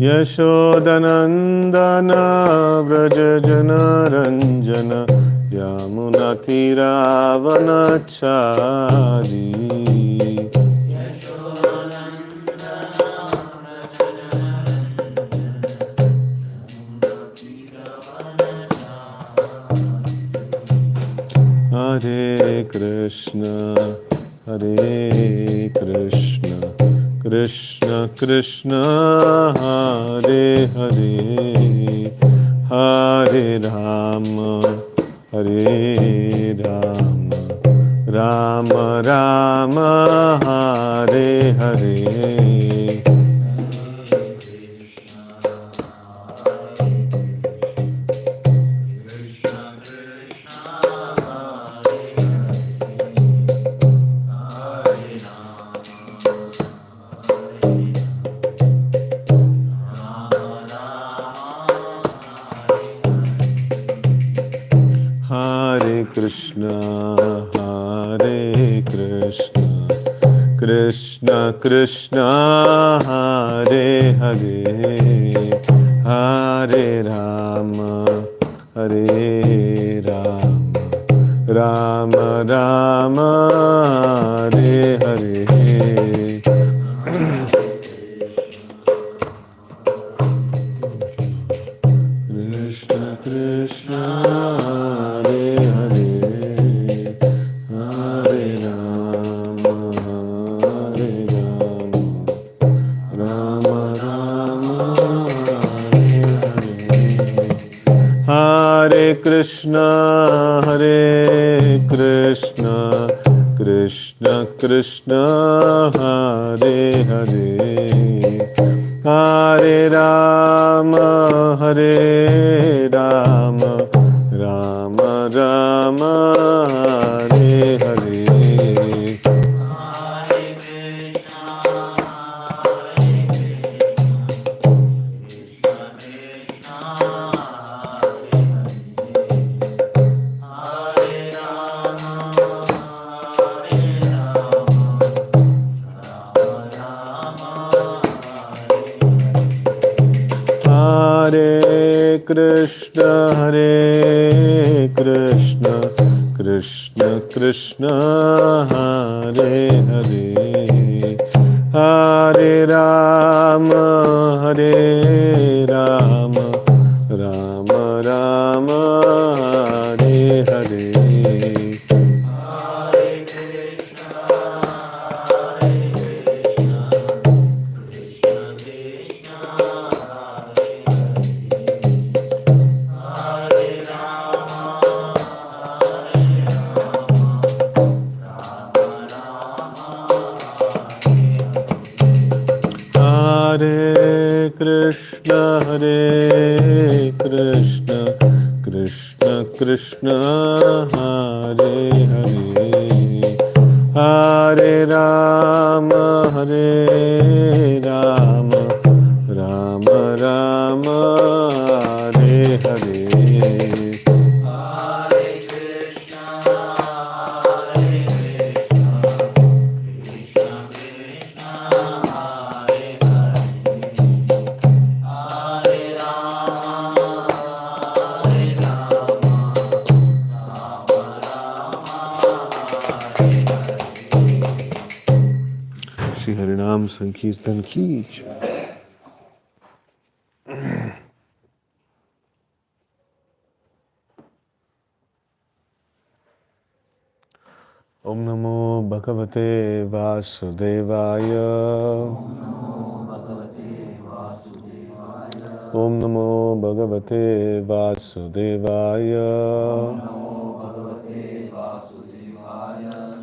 यशोदनन्दना Vraj जनरञ्जन यामुनतीरावनचारी Hare Krishna, Hare Krishna, Krishna Krishna, Hare Hare, Hare Rama, Hare Rama, Rama Rama, Hare Hare. Hare Krishna, Hare Krishna, Krishna Krishna, Hare Hare, Hare Rama, Hare Rama, Rama Rama, Hare Hare. Krishna Krishna, Hare Hare, Hare Rama, Hare Rama, Rama Rama, Hare Hare. Hare Krishna, Hare Krishna, Krishna Krishna, Hare Hare, Hare Rama, Hare Rama, Rama Rama, Hare Hare. Hare Krishna, Hare Krishna, Krishna Krishna, Hare Hare, Hare Rama, Hare Rama, Rama Rama, Hare Hare. Hare Krishna, Hare Krishna, Krishna Krishna, Hare Hare, Hare Rama, Hare Rama, Rama Rama, Hare Hare. Shri हरिनाम संकीर्तन की जय। ओम नमो भगवते वासुदेवाय, ओम नमो भगवते वासुदेवाय,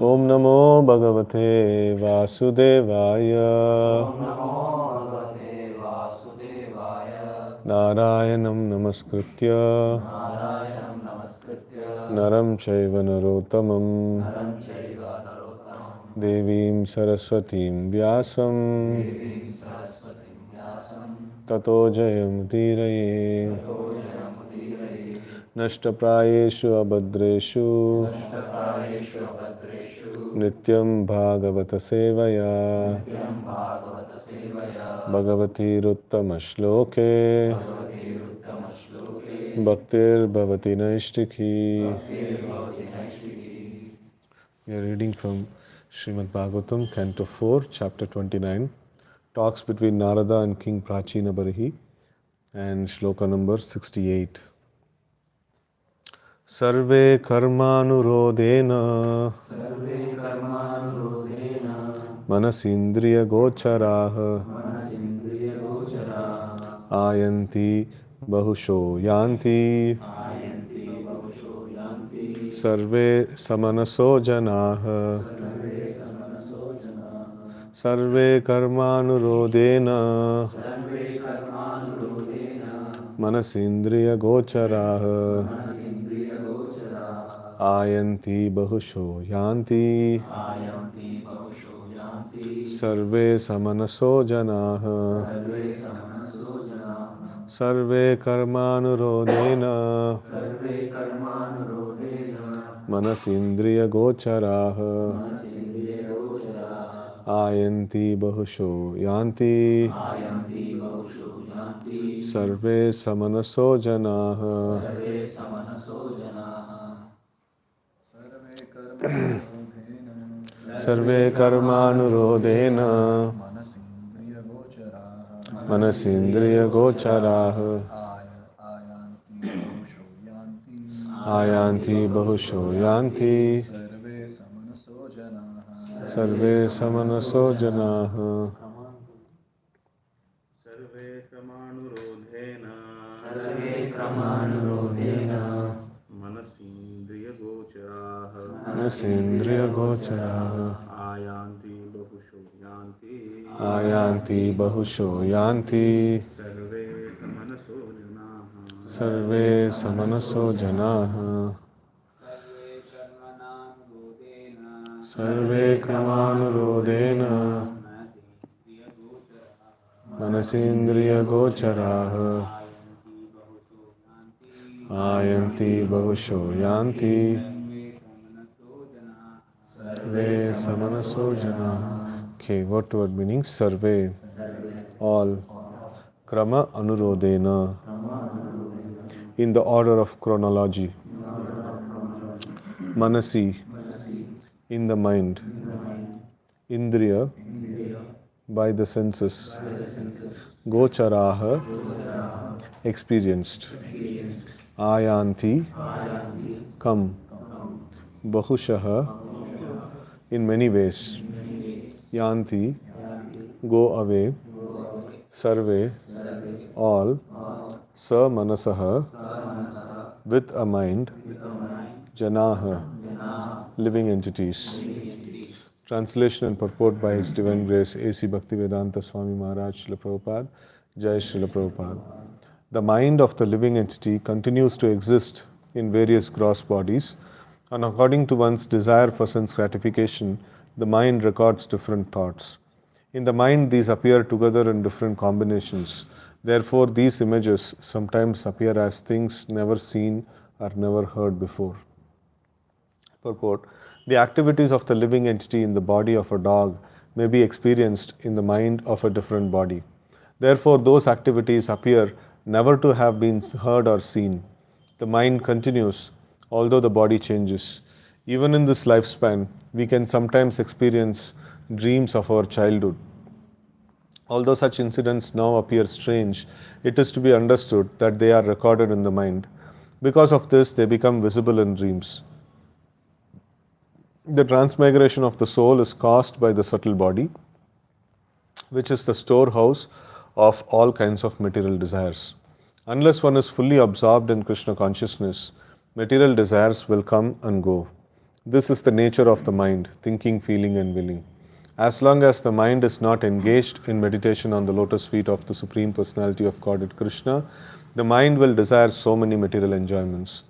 ओम नमो भगवते वासुदेवाय, नारायणं नमस्कृत्य नरं चैव नरोत्तमं देवीं सरस्वतीं व्यासं ततो जयमुदीरये। Nashtaprayeshu abhadreshu Nityam Bhagavata Sevaya Bhagavati Ruttama Shloke Bhaktir Bhavati Naishtiki. We are reading from Srimad Bhagavatam, Canto 4, Chapter 29, talks between Narada and King Prachina Barahi, and Shloka number 68. Sarve karmanurodena manasindriya gocharaha ayanti bahusho yanti sarve samanaso janaha sarve karmanurodena manasindriya gocharaha ayanti bahusho yanti sarve samanaso janaha sarve karmanurodena manasindriya gocharaha ayanti bahusho yanti sarve samanaso janaha. Sarve karmanurodena manasindriya gocharaha ayanti bahusho yanti sarve samanaso janaha. Sarve kramanurodhena manasindriya gocharaha ayanti bahusho yanti sarve samanaso janaha. Sarve kramanurodhena manasindriya gocharaha ayanti bahusho yanti sarve samanaso janaha. Okay, word meaning sarve, all, krama anurodhena, in the order of chronology, manasi, in the mind, indriya, by the senses, gocharaha, experienced, ayanti, come, bahushaha, in many ways, yanti, go away, sarve, all, sa manasaha, with a mind, janaha, living entities. Translation and purport by His Divine Grace A.C. Bhaktivedanta Swami Maharaj Srila Prabhupada, Jai Srila Prabhupada. The mind of the living entity continues to exist in various gross bodies, and according to one's desire for sense gratification, the mind records different thoughts. In the mind, these appear together in different combinations. Therefore, these images sometimes appear as things never seen or never heard before. Purport: the activities of the living entity in the body of a dog may be experienced in the mind of a different body. Therefore, those activities appear never to have been heard or seen. The mind continues, although the body changes. Even in this lifespan, we can sometimes experience dreams of our childhood. Although such incidents now appear strange, it is to be understood that they are recorded in the mind. Because of this, they become visible in dreams. The transmigration of the soul is caused by the subtle body, which is the storehouse of all kinds of material desires. Unless one is fully absorbed in Krishna consciousness, material desires will come and go. This is the nature of the mind, thinking, feeling and willing. As long as the mind is not engaged in meditation on the lotus feet of the Supreme Personality of Godhead Krishna, the mind will desire so many material enjoyments.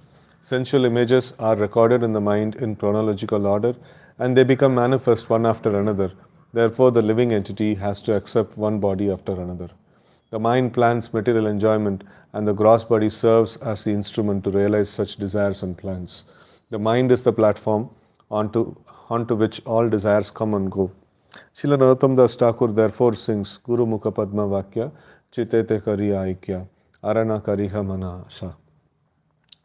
Sensual images are recorded in the mind in chronological order, and they become manifest one after another. Therefore, the living entity has to accept one body after another. The mind plans material enjoyment, and the gross body serves as the instrument to realize such desires and plans. The mind is the platform onto which all desires come and go. Srila Narottam Das Thakur therefore sings Guru Mukha Padma Vakya Chitete Kariya Aikya Arana Kariha Mana Asha.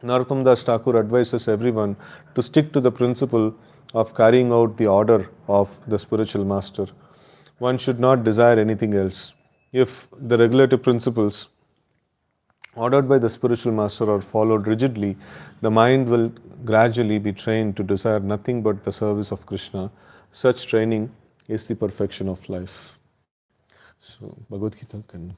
Narottam Das Thakur advises everyone to stick to the principle of carrying out the order of the spiritual master. One should not desire anything else. If the regulative principles ordered by the spiritual master are followed rigidly, the mind will gradually be trained to desire nothing but the service of Krishna. Such training is the perfection of life. So, Bhagavad Gita can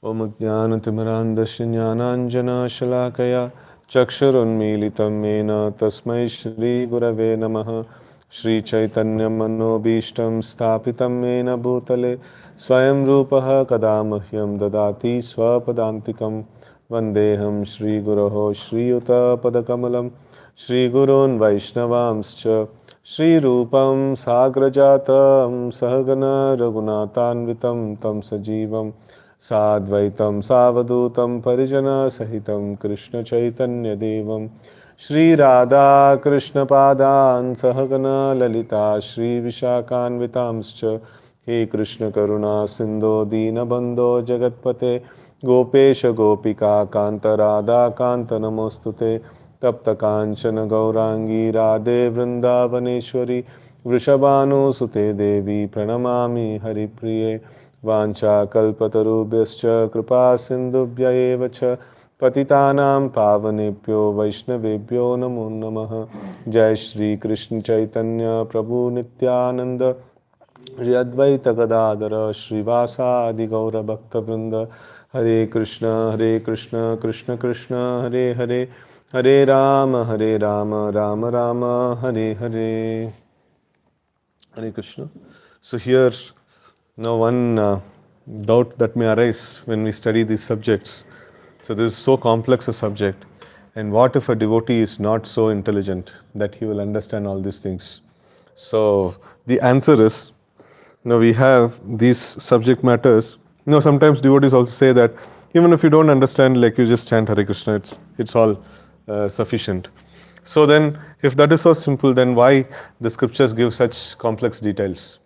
Om Jnanatimirandasya Jnananjana Shalakaya Chakshurunmilitam Mena Tasmai Shri Gurave Namaha Shri Chaitanya Manobishtam Sthapitam Mena Bhutale Swayam Rupaha Kadamahyam Dadati Swapadantikam Vandeham Shri Guroho Shri Yuta Padakamalam Shri Gurun Vaishnavamscha Shri Rupam Sagrajatam Sahagana Raghunatanvitam Tam Sajivam Sadvaitam Savadutam Parijana Sahitam Krishna Chaitanya Devam Shri Radha Krishna Padan Sahagana Lalita Shri Vishakhanvitamscha He Krishna Karuna Sindho Dina Bandho Jagatpate Gopesha Gopika Kanta Radha Kanta Namostute Tapta Kanchana Gaurangi Radhe Vrindavaneshwari Vrishabhanu Sute Devi Pranamami Haripriye Vancha Kalpatarubhyascha Kripa Sindhubhya Evacha Patitanam Pavanebhyo Vaishnavebhyo Namo Namaha Jai Shri Krishna Chaitanya Prabhu Nityananda Shri Advaita Gadadhara Srivasa Adi Gaura Bhakta Vrinda Hare Krishna Krishna Krishna Hare Hare Hare Rama Rama Rama Hare Hare. Hare Krishna. So here, now one doubt that may arise when we study these subjects. So this is so complex a subject, and what if a devotee is not so intelligent that he will understand all these things? So the answer is, now we have these subject matters. Sometimes devotees also say that even if you don't understand, like you just chant Hare Krishna, it's all sufficient. So then, if that is so simple, then why the scriptures give such complex details?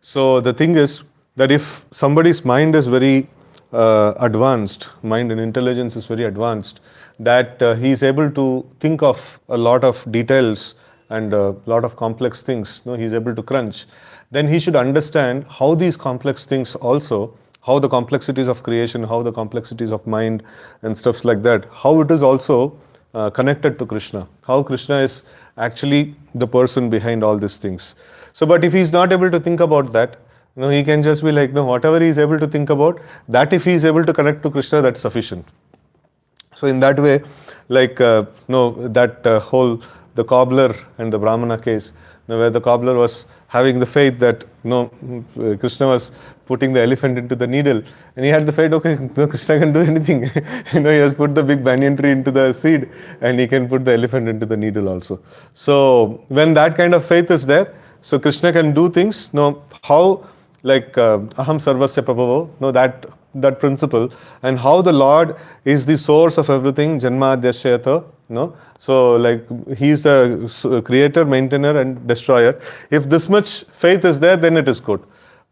So the thing is that if somebody's mind is very advanced, mind and intelligence is very advanced, that he is able to think of a lot of details and a lot of complex things, he is able to crunch, then he should understand how these complex things also, how the complexities of creation, how the complexities of mind and stuff like that, how it is also connected to Krishna, how Krishna is actually the person behind all these things. So, but if he is not able to think about that, he can just be like, whatever he is able to think about, that if he is able to connect to Krishna, that's sufficient. So in that way, like, whole, the cobbler and the Brahmana case, where the cobbler was having the faith that, Krishna was putting the elephant into the needle, and he had the faith, okay, Krishna can do anything. He has put the big banyan tree into the seed, and he can put the elephant into the needle also. So when that kind of faith is there, so Krishna can do things, how, like aham sarvasya prabhavo, that principle, and how the Lord is the source of everything, janmadhyasya yata, so like he is the creator, maintainer and destroyer. If this much faith is there, then it is good.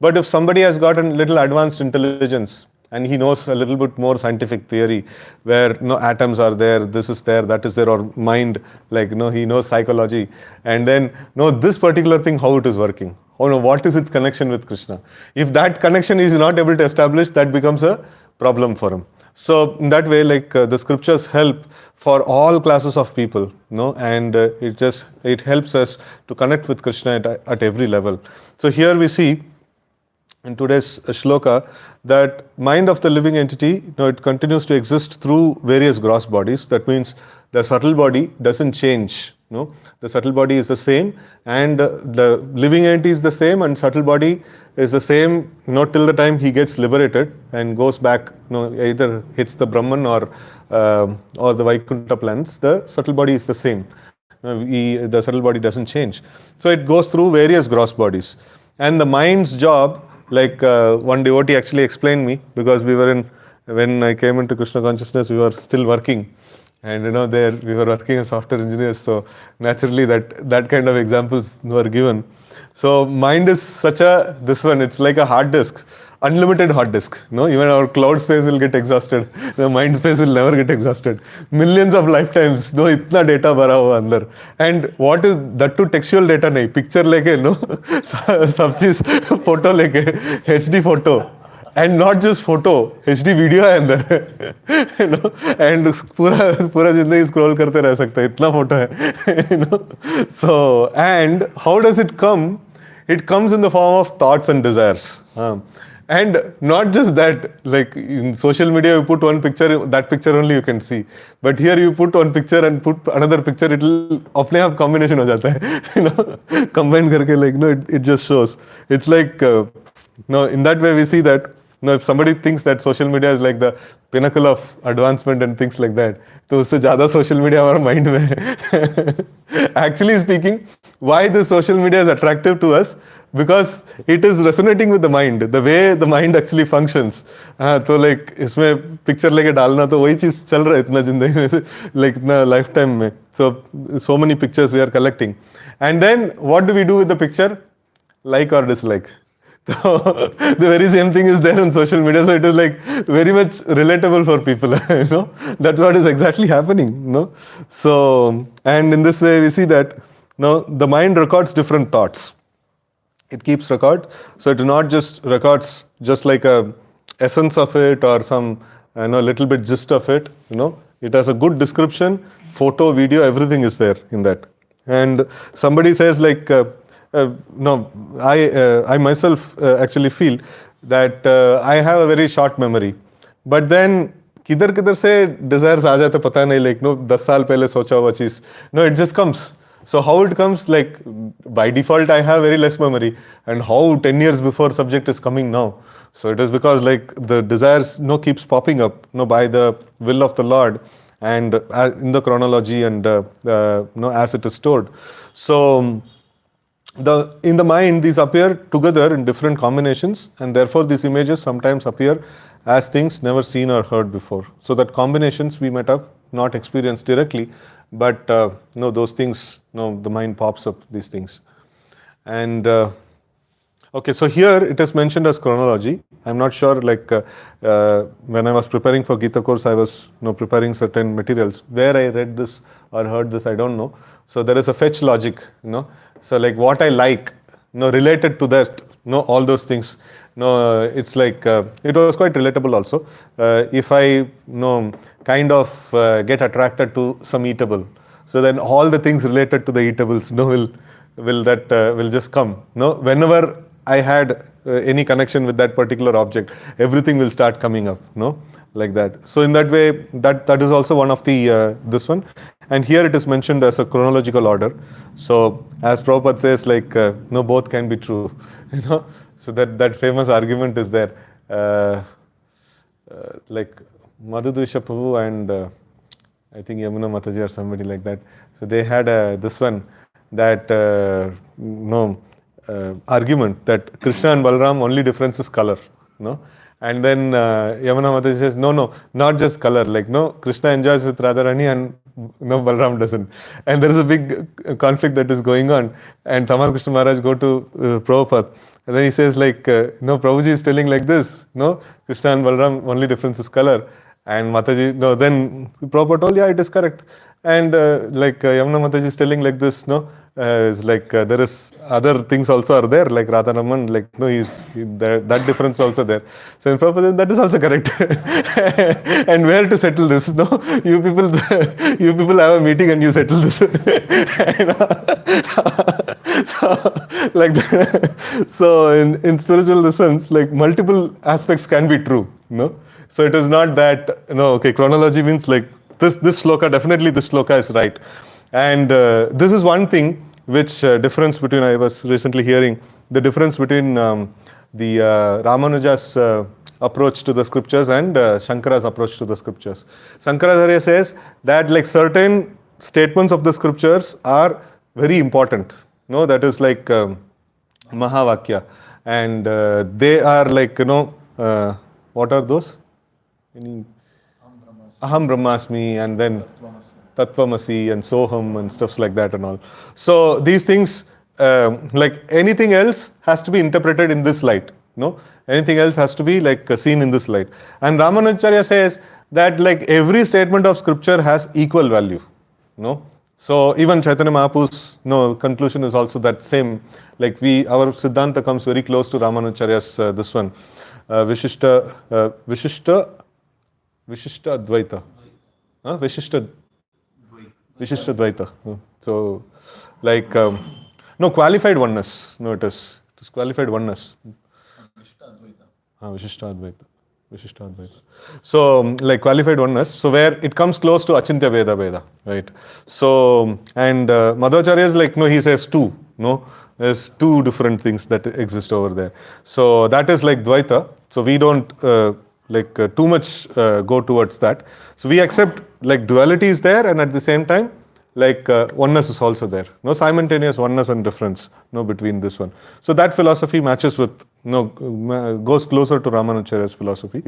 But if somebody has got a little advanced intelligence and he knows a little bit more scientific theory where atoms are there, this is there, that is there, or mind, like he knows psychology, and then this particular thing, how it is working, what is its connection with Krishna. If that connection is not able to establish, that becomes a problem for him. So in that way, like the scriptures help for all classes of people, and it helps us to connect with Krishna at every level. So here we see in today's shloka that mind of the living entity, it continues to exist through various gross bodies. That means the subtle body doesn't change. The subtle body is the same, and the living entity is the same, and subtle body is the same, till the time he gets liberated and goes back, either hits the Brahman or the Vaikuntha planets. The subtle body is the same. The subtle body doesn't change. So it goes through various gross bodies, and the mind's job Like one devotee actually explained me, because when I came into Krishna consciousness, we were still working. And there we were working as software engineers, so naturally that kind of examples were given. So mind is this one, it's like a hard disk, unlimited hard disk. Even our cloud space will get exhausted. The mind space will never get exhausted. Millions of lifetimes, itna data bhara hua andar. And what is that to textual data nahi, picture leke, sab cheez, photo leke, HD photo. And not just photo, HD video है अंदर, and पूरा जिंदगी scroll करते रह सकते हैं, इतना photo है, So, and how does it come? It comes in the form of thoughts and desires. And not just that, like in social media, you put one picture, that picture only you can see. But here you put one picture and put another picture, it will अपने आप combination हो जाता है, combine करके, like it just shows. It's like in that way we see that. If somebody thinks that social media is like the pinnacle of advancement and things like that, तो उससे ज़्यादा social media हमारा mind में है. Actually speaking, why the social media is attractive to us? Because it is resonating with the mind, the way the mind actually functions. तो like इसमें picture लेके डालना तो वही चीज़ चल रहा है इतना जिंदगी में, like इतना lifetime में. So many pictures we are collecting. And then what do we do with the picture? Like or dislike. The very same thing is there on social media, so it is like very much relatable for people. That's what is exactly happening. So, and in this way we see that the mind records different thoughts. It keeps record, so it not just records just like a essence of it or some little bit gist of it. It has a good description, photo, video, everything is there in that. And somebody says like. I myself actually feel that I have a very short memory, but then किधर से desires आ जाते पता नहीं, like 10 साल पहले सोचा हुआ चीज, it just comes. So how it comes, like by default I have very less memory, and how 10 years before subject is coming now. So it is because like the desires keeps popping up by the will of the Lord, and in the chronology and as it is stored. So in the mind, these appear together in different combinations, and therefore these images sometimes appear as things never seen or heard before. So that combinations we might have not experienced directly, but those things, the mind pops up these things. And okay, so here it is mentioned as chronology. I'm not sure, like when I was preparing for Gita course, I was preparing certain materials. Where I read this or heard this, I don't know. So there is a fetch logic, So like what I like, related to that, all those things. It's like it was quite relatable also. If I kind of get attracted to some eatable, so then all the things related to the eatables, will just come. Whenever I had any connection with that particular object, everything will start coming up. Like that. So in that way, that is also one of the this one. And here it is mentioned as a chronological order. So as Prabhupada says, like both can be true. So that famous argument is there. Like Madhudvisha Prabhu and I think Yamuna Mataji or somebody like that. So they had this one, that argument that Krishna and Balaram only difference is color. And then Yamuna Mataji says, no, not just color. Like Krishna enjoys with Radharani and Balaram doesn't. And there is a big conflict that is going on. And Tamal Krishna Maharaj go to Prabhupada. And then he says like, Prabhuji is telling like this, Krishna and Balaram only difference is color. And Mataji, then Prabhupada told, yeah, it is correct. And Yamuna Mataji is telling like this, it's like there is other things also are there, like Radharaman, like that difference also there. So in Prabhupada, that is also correct. And where to settle this? You people have a meeting and you settle this. Like that. So in spiritual sense, like multiple aspects can be true. So it is not that okay, chronology means like this shloka, definitely this shloka is right. And this is one thing which difference between, I was recently hearing, the difference between the Ramanuja's approach to the scriptures and Shankara's approach to the scriptures. Shankaracharya says that like certain statements of the scriptures are very important. That is like Mahavakya. and they are like, what are those? Any Aham Brahmasmi, and then Tattvamasi and Soham and stuff like that and all. So these things, like anything else has to be interpreted in this light. No, anything else has to be like seen in this light. And Ramanujacharya says that like every statement of scripture has equal value. No, so even Chaitanya Mahaprabhu's conclusion is also that same. Like our Siddhanta comes very close to Ramanujacharya's this one, Vishishta Advaita. Vishishta Dvaita. So, like, qualified oneness. No, it is qualified oneness. Vishishta Advaita. So, like qualified oneness. So, where it comes close to Achintya Veda, right? So, and Madhvacharya is like, no, he says two. No, there's two different things that exist over there. So, that is like Dvaita. So, we don't too much go towards that. So we accept like duality is there, and at the same time like oneness is also there. No simultaneous oneness and difference between this one. So that philosophy matches with goes closer to Ramanujacharya's philosophy.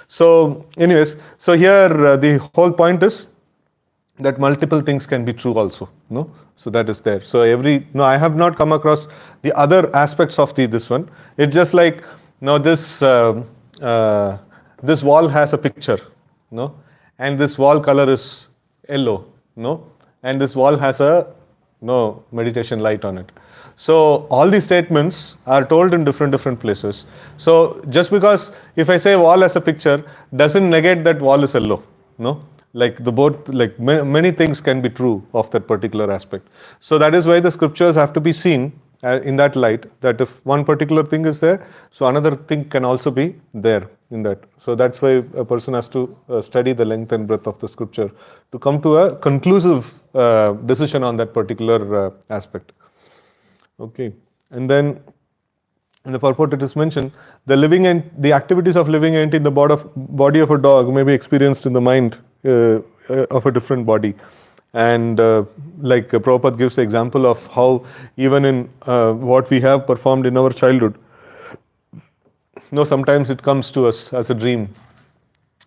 So anyways, so here the whole point is that multiple things can be true also. So that is there. So I have not come across the other aspects of this one. It's just like this wall has a picture, and this wall color is yellow, and this wall has a meditation light on it. So all these statements are told in different places. So just because if I say wall as a picture doesn't negate that wall is yellow, like many things can be true of that particular aspect. So that is why the scriptures have to be seen in that light, that if one particular thing is there, so another thing can also be there in that. So that's why a person has to study the length and breadth of the scripture to come to a conclusive decision on that particular aspect. Okay, and then in the purport it is mentioned, the activities of living entity in the body of a dog may be experienced in the mind of a different body. And like Prabhupada gives the example of how even in what we have performed in our childhood, sometimes it comes to us as a dream,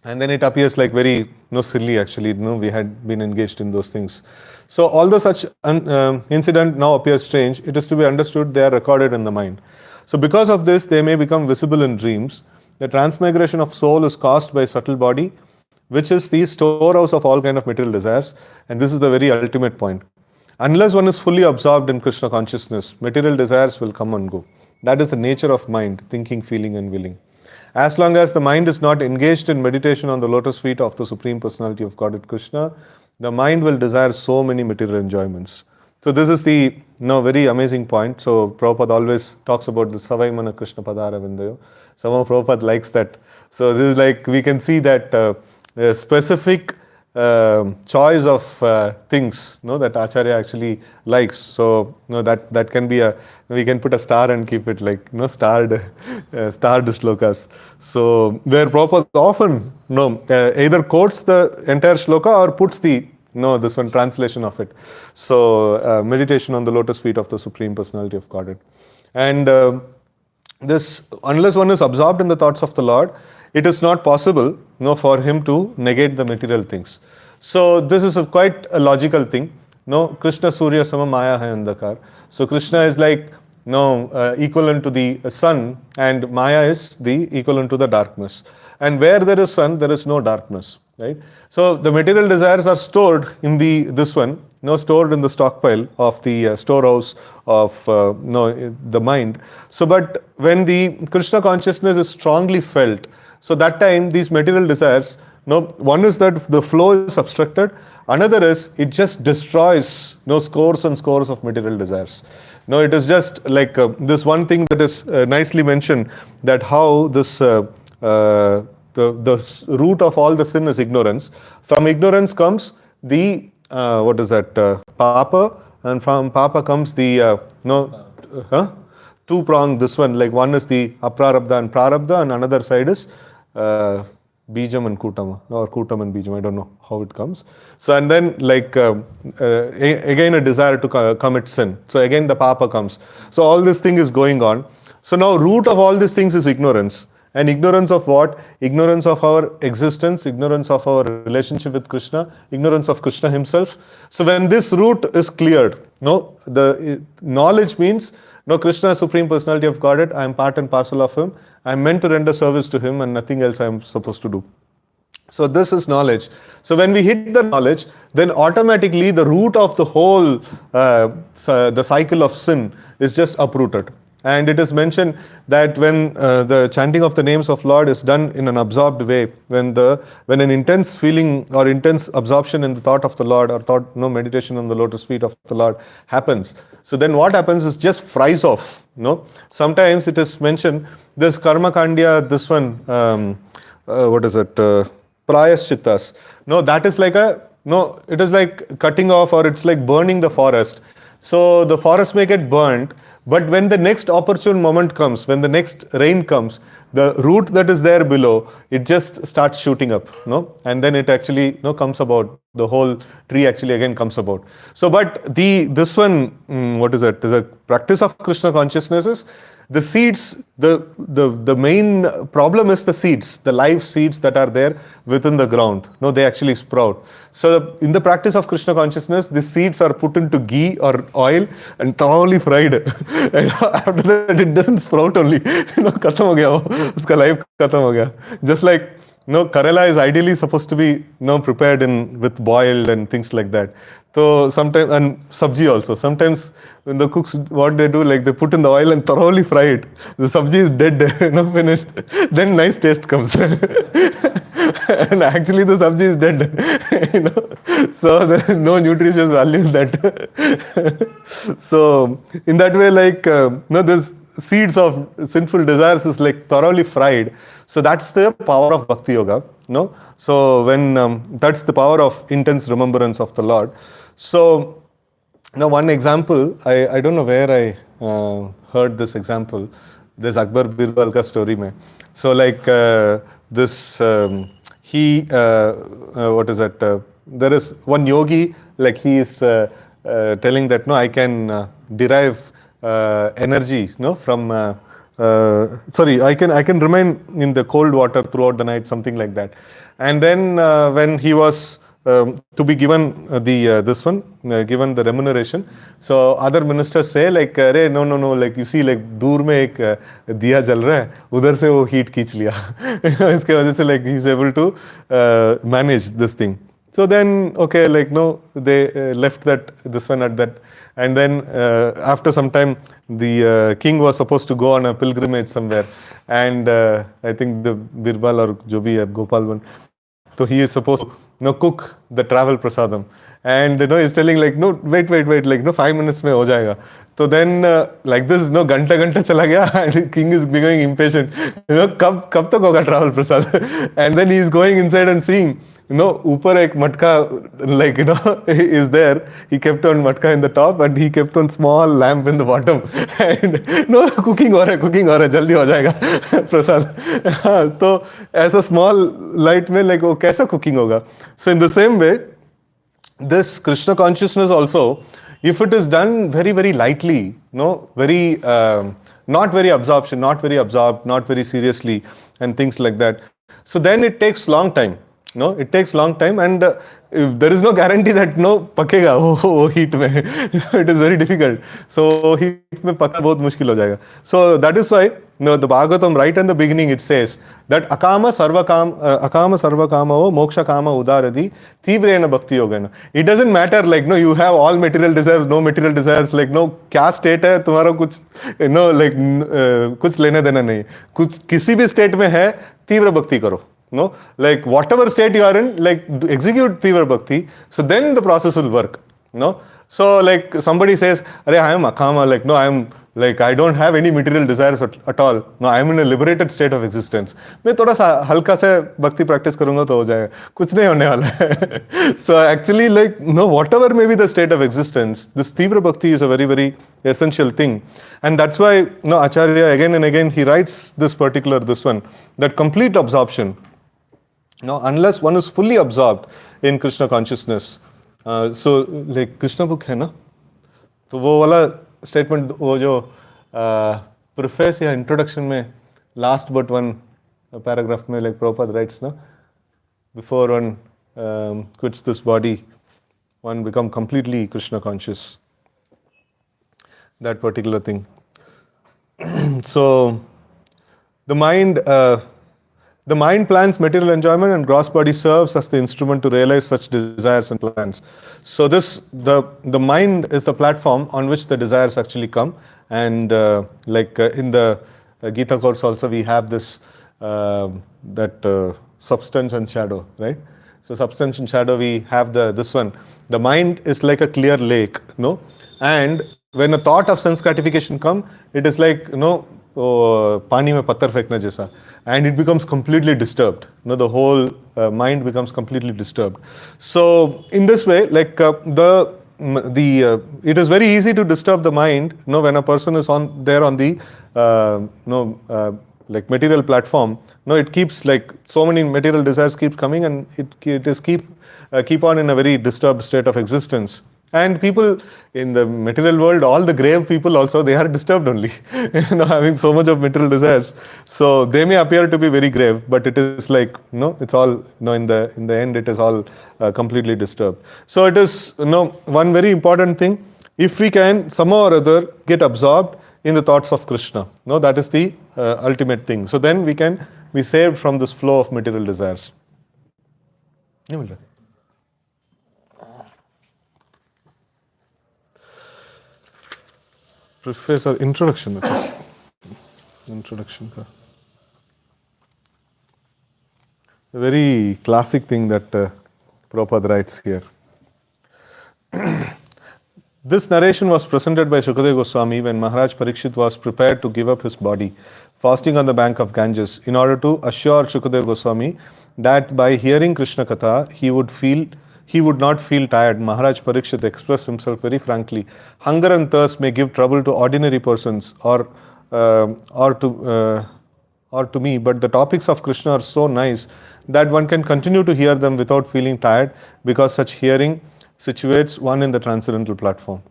and then it appears like very silly actually. We had been engaged in those things. So although such incident now appears strange, it is to be understood they are recorded in the mind. So because of this, they may become visible in dreams. The transmigration of soul is caused by subtle body, which is the storehouse of all kind of material desires, and this is the very ultimate point. Unless one is fully absorbed in Krishna consciousness, material desires will come and go. That is the nature of mind, thinking, feeling and willing. As long as the mind is not engaged in meditation on the lotus feet of the Supreme Personality of Godhead Krishna, the mind will desire so many material enjoyments. So this is the very amazing point. So Prabhupada always talks about the Savai Mana Krishna Padara Vindayo. Somehow Prabhupada likes that. So this is like we can see that a specific choice of things that Acharya actually likes. So that can be we can put a star and keep it like starred shlokas. So where Prabhupada often either quotes the entire shloka or puts this one translation of it. So meditation on the lotus feet of the Supreme Personality of Godhead. And this, unless one is absorbed in the thoughts of the Lord, it is not possible for him to negate the material things. So this is quite a logical thing. Krishna Surya Sama Maya Hai Andhakar. So Krishna is like equivalent to the sun, and Maya is the equivalent to the darkness. And where there is sun, there is no darkness, right? So the material desires are stored in stored in the stockpile of the storehouse of the mind. So but when the Krishna consciousness is strongly felt, so that time these material desires, one is that the flow is obstructed, another is it just destroys scores and scores of material desires. It is just like this one thing that is nicely mentioned, that how this the root of all the sin is ignorance. From ignorance comes the papa, and from papa comes the two-pronged this one, like one is the aprarabdha and prarabdha, and another side is Bijam and Kutama, or Kutam and Bijam, I don't know how it comes. So and then like again a desire to commit sin. So again the papa comes. So all this thing is going on. So now root of all these things is ignorance. And ignorance of what? Ignorance of our existence, ignorance of our relationship with Krishna, ignorance of Krishna himself. So when this root is cleared, no, the knowledge means, no, Krishna is Supreme Personality of Godhead, I am part and parcel of him, I am meant to render service to him and nothing else I am supposed to do. So this is knowledge. So when we hit the knowledge, then automatically the root of the whole, the cycle of sin is just uprooted. And it is mentioned that when the chanting of the names of Lord is done in an absorbed way, when an intense feeling or intense absorption in the thought of the Lord or thought, no, meditation on the lotus feet of the Lord happens. So then what happens is just fries off. No, sometimes it is mentioned this karma kandya, this one, what is it? Prayaschittas. No, that is like it is like cutting off or it's like burning the forest. So the forest may get burnt. But when the next opportune moment comes, when the next rain comes, the root that is there below, it just starts shooting up, no? And then it actually, comes about. The whole tree actually again comes about. So, but this one, what is it? The practice of Krishna consciousness is the seeds. The main problem is the seeds, the live seeds that are there within the ground. No, they actually sprout. So in the practice of Krishna consciousness, the seeds are put into ghee or oil and thoroughly fried. And after that, it doesn't sprout only. Khatam ho gaya, uska life khatam ho gaya. Just like, Karela is ideally supposed to be, prepared with boiled and things like that. So sometimes, and sabji also. Sometimes when the cooks, what they do, like they put in the oil and thoroughly fry it. The sabji is dead, finished. Then nice taste comes. And actually the sabji is dead, So there is no nutritious value in that. So in that way, like, this seeds of sinful desires is like thoroughly fried. So that's the power of Bhakti Yoga. So when that's the power of intense remembrance of the Lord. So now one example, I don't know where I heard this example. There's Akbar Birbal ka story mein. So like this, what is that? There is one yogi, like he is telling that, I can derive energy, from I can remain in the cold water throughout the night, something like that. And then when he was to be given given the remuneration, so other ministers say like, no, like you see, like dur mein ek diya jal raha hai, udhar se wo heat खींच लिया. Iske wajah se like he is able to manage this thing. So then, okay, like they left this one at that. And then after some time, the king was supposed to go on a pilgrimage somewhere. And I think the Birbal or jo bhi hai, Gopal one. So he is supposed to cook the travel prasadam. And he's telling like, no, wait, like 5 minutes mein ho jayega. So then like this, ganta chala gaya, and the king is becoming impatient. Kab tak hoga travel prasad? And then he is going inside and seeing, upar ek matka, like, is there. He kept on matka in the top and he kept on small lamp in the bottom. And cooking ho raha hai, jaldi ho jayega prasad. So as a small light mein, like, oh, kaisa cooking hoga? So in the same way, this Krishna consciousness also, if it is done very, very lightly, very, not very absorption, not very absorbed, not very seriously, and things like that. So then it takes long time. It takes long time, and there is no guarantee that pakega heat mein. It is very difficult. So heat mein pakna bahut mushkil ho jayega. So that is why the Bhagavatam right in the beginning it says that akama sarva kama moksha kama udaradi tivrena bhakti yogena. It doesn't matter like you have all material desires, no material desires, like kya state hai tumhara kuch like kuch lena dena nahi. Kuch kisi bhi state mein hai, tivra bhakti karo. Like whatever state you are in, like execute Tivra Bhakti, so then the process will work. So like somebody says, I am akama, like I am like, I don't have any material desires at all. No, I am in a liberated state of existence. मैं थोड़ा सा हल्का से भक्ति practice करूँगा तो हो जाएगा. कुछ नहीं होने वाला है. So actually, like, whatever may be the state of existence, this Tivra Bhakti is a very, very essential thing. And that's why, Acharya again and again, he writes this one, that complete absorption. Unless one is fully absorbed in Krishna consciousness. So like Krishna book है ना, तो वो वाला statement वो जो preface या introduction में last but one paragraph में like Prabhupada writes, no, before one quits this body, one become completely Krishna conscious. That particular thing. So the mind plans material enjoyment, and gross body serves as the instrument to realize such desires and plans. So the mind is the platform on which the desires actually come, and in the Gita course also we have this substance and shadow, right? So substance and shadow, we have this one. The mind is like a clear lake, no? And when a thought of sense gratification come, it is like, pani mein patthar fenkna jaisa, and it becomes completely disturbed. The whole mind becomes completely disturbed. So in this way, like it is very easy to disturb the mind, when a person is on the like material platform. It keeps like so many material desires keeps coming, and it is keep on in a very disturbed state of existence. And people in the material world, all the grave people also, they are disturbed only, having so much of material desires. So they may appear to be very grave, but it is like, it's all, in the end, it is all completely disturbed. So it is, one very important thing, if we can somehow or other get absorbed in the thoughts of Krishna, that is the ultimate thing. So then we can be saved from this flow of material desires. Preface or introduction, which is introduction. A very classic thing that Prabhupada writes here. This narration was presented by Shukadeva Goswami when Maharaj Parikshit was prepared to give up his body, fasting on the bank of Ganges, in order to assure Shukadeva Goswami that by hearing Krishna Katha, he would not feel tired. Maharaj Parikshit expressed himself very frankly. Hunger and thirst may give trouble to ordinary persons or to me, but the topics of Krishna are so nice that one can continue to hear them without feeling tired, because such hearing situates one in the transcendental platform.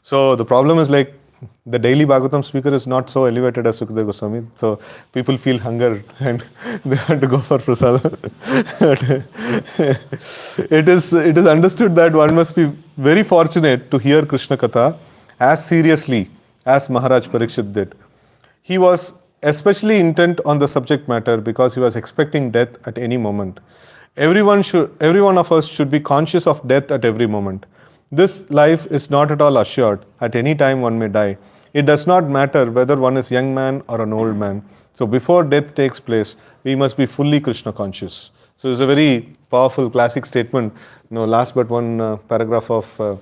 So the problem is like the daily Bhagavatam speaker is not so elevated as Sukadeva Goswami. So people feel hunger and they have to go for prasada. It is understood that one must be very fortunate to hear Krishna Katha as seriously as Maharaj Parikshit did. He was especially intent on the subject matter because he was expecting death at any moment. Every one of us should be conscious of death at every moment. This life is not at all assured. At any time one may die. It does not matter whether one is a young man or an old man. So before death takes place, we must be fully Krishna conscious. So it's a very powerful classic statement. Last but one paragraph of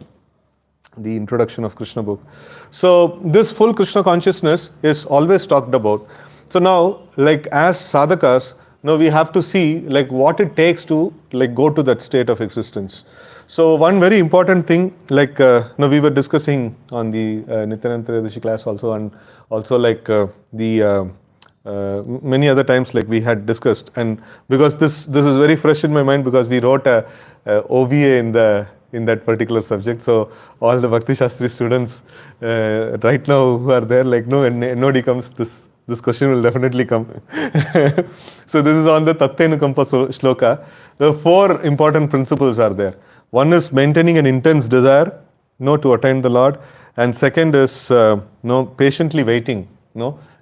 the introduction of Krishna book. So this full Krishna consciousness is always talked about. So now, like as sadhakas, we have to see like what it takes to like go to that state of existence. So one very important thing, like we were discussing on the Nityananda Trayadashi class also, and also like many other times like we had discussed, and because this is very fresh in my mind because we wrote a OBA in that particular subject. So all the Bhakti Shastri students right now who are there, like NOD comes, this question will definitely come. So this is on the Tattenukampa shloka. The 4 important principles are there. One is maintaining an intense desire, to attain the Lord, and second is patiently waiting.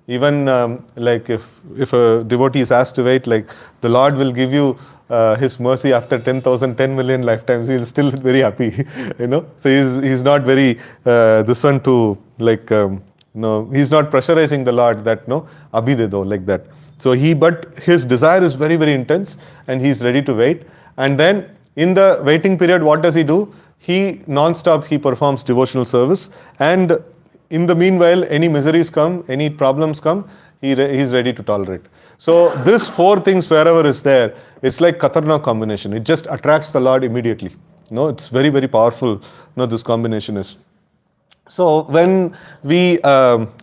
Even like if a devotee is asked to wait, like the Lord will give you His mercy after 10 million lifetimes. He is still very happy, So he's not very this one to like he's not pressurizing the Lord that abhi de do, like that. So but his desire is very, very intense, and he's ready to wait. And then in the waiting period, what does he do? He non-stop he performs devotional service, and in the meanwhile, any miseries come, any problems come, he's ready to tolerate. So this 4 things wherever is there, it's like Khatarnak combination. It just attracts the Lord immediately. It's very, very powerful. This combination is. So when we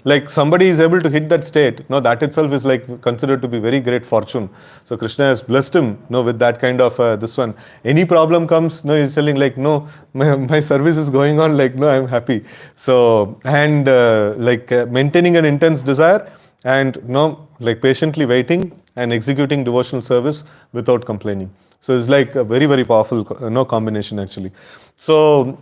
like somebody is able to hit that state, no, that itself is like considered to be very great fortune. So Krishna has blessed him, no, with that kind of this one. Any problem comes, no, he's telling like, no, my service is going on, like, no, I'm happy. So and maintaining an intense desire and no, like patiently waiting and executing devotional service without complaining. So it's like a very, very powerful combination actually. So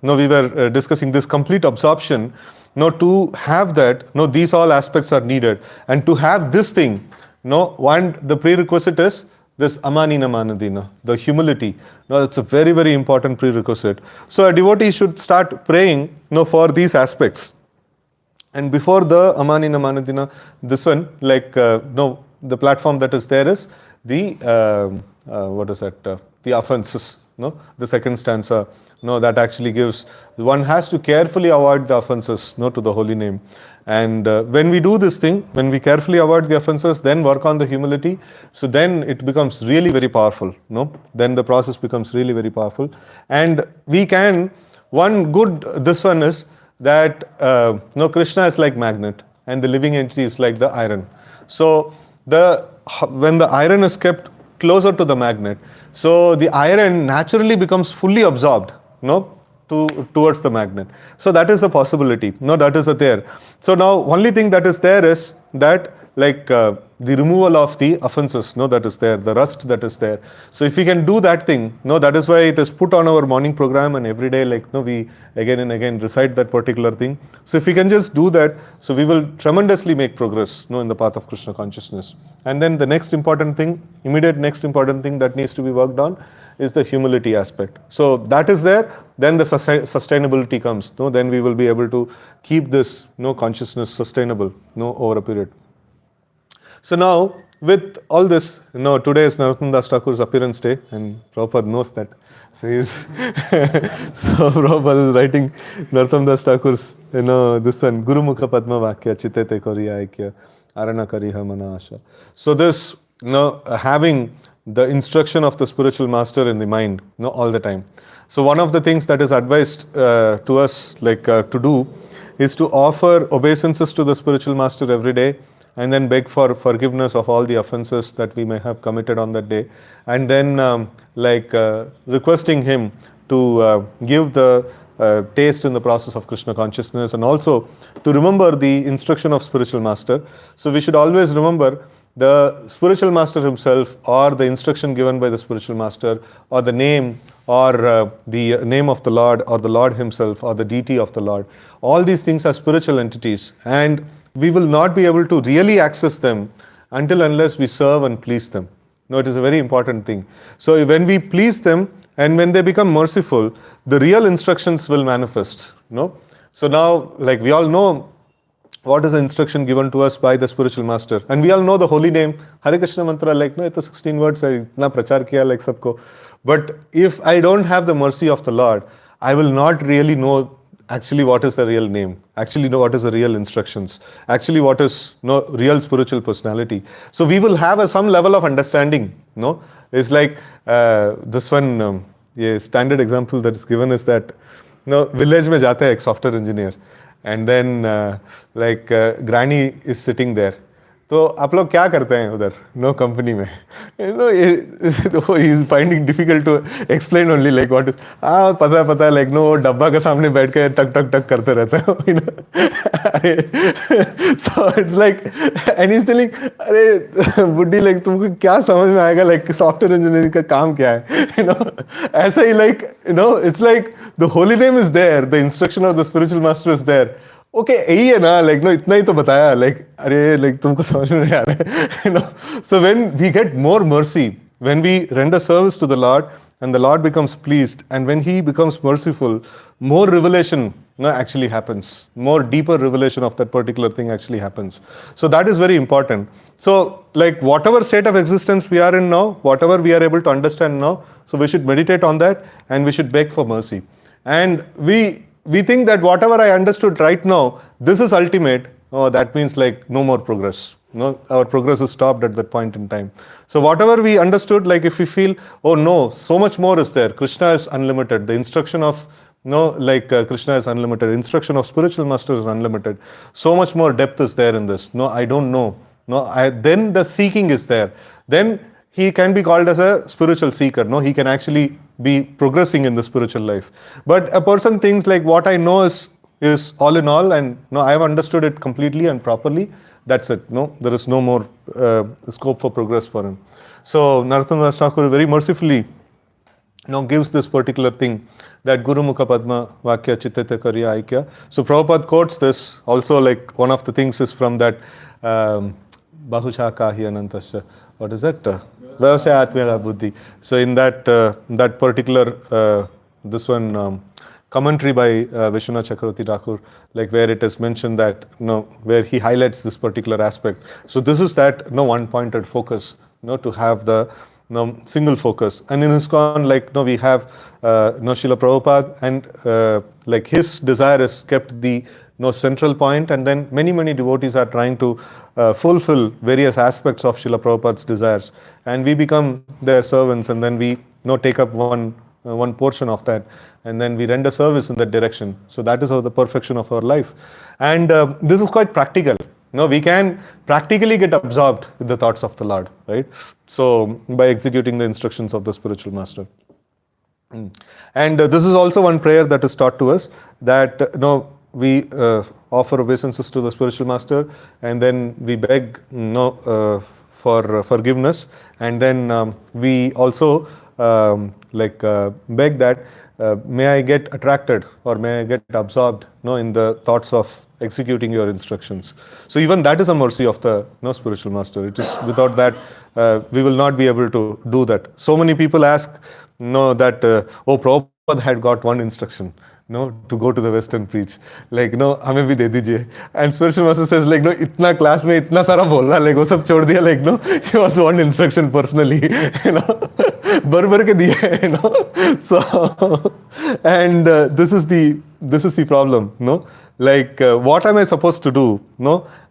we were discussing this complete absorption. To have that, these all aspects are needed. And to have this thing, one, the prerequisite is this amanina manadina, the humility. It's a very, very important prerequisite. So a devotee should start praying for these aspects. And before the amanina manadina, this one, like, the platform that is there is the the offenses, the second stanza, that actually gives, one has to carefully avoid the offenses, to the holy name. And when we do this thing, when we carefully avoid the offenses, then work on the humility, so then it becomes really very powerful, then the process becomes really very powerful. And we can, one good, this one is that, Krishna is like magnet and the living entity is like the iron. So when the iron is kept closer to the magnet, so the iron naturally becomes fully absorbed, towards the magnet. So that is the possibility, that is there. So now only thing that is there is that, like, the removal of the offenses, that is there, the rust that is there. So if we can do that thing, that is why it is put on our morning program, and every day, like, we again and again recite that particular thing. So if we can just do that, so we will tremendously make progress, in the path of Krishna consciousness. And then the next important thing, immediate next important thing that needs to be worked on is the humility aspect. So that is there, then the sustainability comes. Then we will be able to keep this consciousness sustainable over a period. So now, with all this, today is Narottam Das Thakur's appearance day, and Prabhupada knows that. So so Prabhupada is writing Narottam Das Thakur's, this one, Guru Mukha Padma Vakya Chitete Koriya Aikya Arana Kariha Mana Asha. So this, having the instruction of the spiritual master in the mind, all the time. So one of the things that is advised to us, like, to do, is to offer obeisances to the spiritual master every day, and then beg for forgiveness of all the offenses that we may have committed on that day, and then requesting him to give the taste in the process of Krishna consciousness, and also to remember the instruction of spiritual master. So we should always remember the spiritual master himself, or the instruction given by the spiritual master, or the name, or the name of the Lord, or the Lord himself, or the deity of the Lord. All these things are spiritual entities, and we will not be able to really access them until unless we serve and please them. It is a very important thing. So when we please them and when they become merciful, the real instructions will manifest. So now, like, we all know what is the instruction given to us by the spiritual master, and we all know the holy name, Harikrishna mantra, like, it's 16 words, I itna prachar kiya, like, sabko. But if I don't have the mercy of the Lord, I will not really know actually what is the real name, actually know what is the real instructions, actually what is real spiritual personality. So we will have some level of understanding. It's like this one, a standard example that is given is that, village mein jata hai ek software engineer, and then granny is sitting there. तो आप लोग क्या करते हैं उधर company में, he is finding difficult to explain only, like, what is, पता है, like, डब्बा के सामने बैठ के टक टक टक करते रहते हैं. So it's like, and he's telling, अरे बुड्ढी, like, तुमको क्या समझ में आएगा, like, सॉफ्टवेयर इंजीनियरिंग का काम क्या है, ऐसा ही, like, it's like the holy name is there, the instruction of the spiritual master is there. Okay, यही है ना, like, इतना ही तो बताया, like, अरे, like, तुमको समझ में नहीं आ रहा. So when we get more mercy, when we render service to the Lord, and the Lord becomes pleased, and when he becomes merciful, more revelation actually happens, more deeper revelation of that particular thing actually happens. So that is very important. So, like, whatever state of existence we are in now, whatever we are able to understand now, so we should meditate on that, and we should beg for mercy. And we think that whatever I understood right now, this is ultimate. Oh, that means, like, no more progress. Our progress is stopped at that point in time. So whatever we understood, like, if we feel, oh no, so much more is there. Krishna is unlimited. The instruction of No, like Krishna is unlimited. Instruction of spiritual master is unlimited. So much more depth is there in this. No, I don't know. No, then the seeking is there. Then he can be called as a spiritual seeker. No, he can actually be progressing in the spiritual life. But a person thinks like what I know is all in all, and no, I have understood it completely and properly. That's it. No, there is no more scope for progress for him. So Narottam Das Thakur very mercifully gives this particular thing that Guru Mukha Padma Vakya Chittete Karya Aikya. So Prabhupada quotes this also, like one of the things is from that Bahusha Kahi Anantasya. What is that? Vyavasaya Atmya Buddhi. So in that that particular this one commentary by Vishwanath Chakravarti Thakur, like where it is mentioned that where he highlights this particular aspect. So this is that one pointed focus, to have the single focus. And in ISKCON, like we have Srila Prabhupada, and like his desire is kept the central point, and then many devotees are trying to fulfill various aspects of Srila Prabhupada's desires, and we become their servants, and then we take up one portion of that, and then we render service in that direction. So that is how the perfection of our life. And this is quite practical. We can practically get absorbed with the thoughts of the Lord, right? So by executing the instructions of the spiritual master. And this is also one prayer that is taught to us, that we offer obeisances to the spiritual master, and then we beg for forgiveness, and then we also beg that may I get attracted or may I get absorbed in the thoughts of executing your instructions. So even that is a mercy of the spiritual master. It is without that we will not be able to do that. So many people ask that Prabhupada had got one instruction, to go to the West and preach. Like, हमें भी दे दीजिए. And spiritual master says, like, इतना class में इतना सारा बोलना, like, वो सब छोड़ दिया, like, he was one instruction personally, भर के दिया, So, and this is the problem, Like, what am I supposed to do?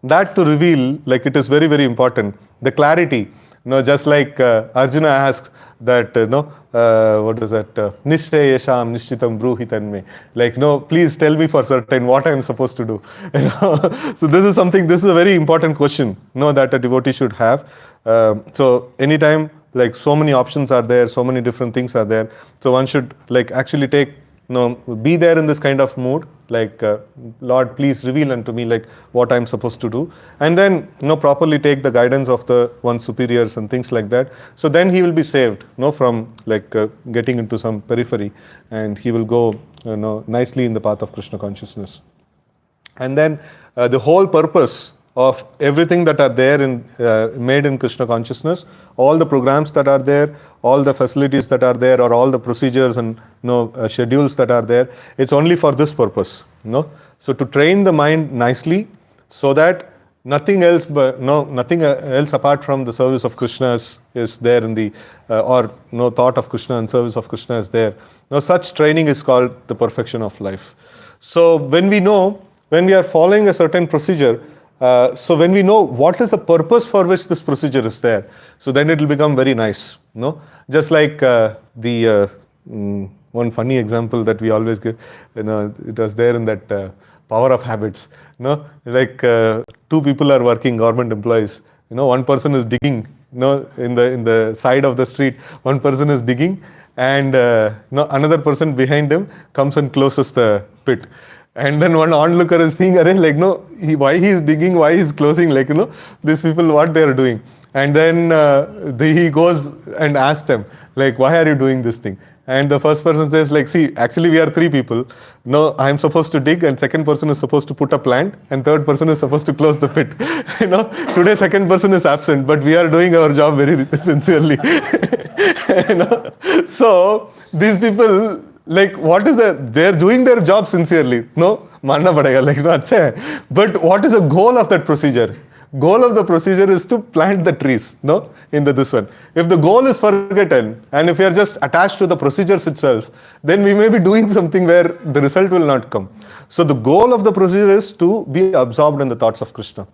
That to reveal, like, it is very, very important. The clarity, just like Arjuna asks that, what is that? Nishthe yesham nishchitam bruhitan me. Like, please tell me for certain what I am supposed to do. So this is a very important question, that a devotee should have. So anytime, like, so many options are there, so many different things are there. So one should, like, actually take, be there in this kind of mood, like, Lord, please reveal unto me, like, what I'm supposed to do. And then, properly take the guidance of the one's superiors and things like that. So then he will be saved, from, like, getting into some periphery, and he will go, nicely in the path of Krishna consciousness. And then the whole purpose of everything that are there in made in Krishna consciousness, all the programs that are there, all the facilities that are there, or all the procedures and schedules that are there, it's only for this purpose. So to train the mind nicely, so that nothing else apart from the service of Krishna is there in the or no thought of Krishna and service of Krishna is there. Such training is called the perfection of life. So when we are following a certain procedure, so when we know what is the purpose for which this procedure is there, so then it will become very nice. Just like the one funny example that we always give, it was there in that Power of Habits. Like two people are working, government employees. One person is digging, in the side of the street. One person is digging, and another person behind him comes and closes the pit. And then one onlooker is seeing, like, why he is digging, why he is closing, like, these people, what they are doing. And then he goes and asks them, like, why are you doing this thing? And the first person says, like, see, actually we are three people. I am supposed to dig, and second person is supposed to put a plant, and third person is supposed to close the pit. Today second person is absent, but we are doing our job very sincerely. So these people, like, they're doing their job sincerely. Manna padega, like, acha hai. But what is the goal of that procedure? Goal of the procedure is to plant the trees, in this one. If the goal is forgotten, and if we are just attached to the procedures itself, then we may be doing something where the result will not come. So the goal of the procedure is to be absorbed in the thoughts of Krishna.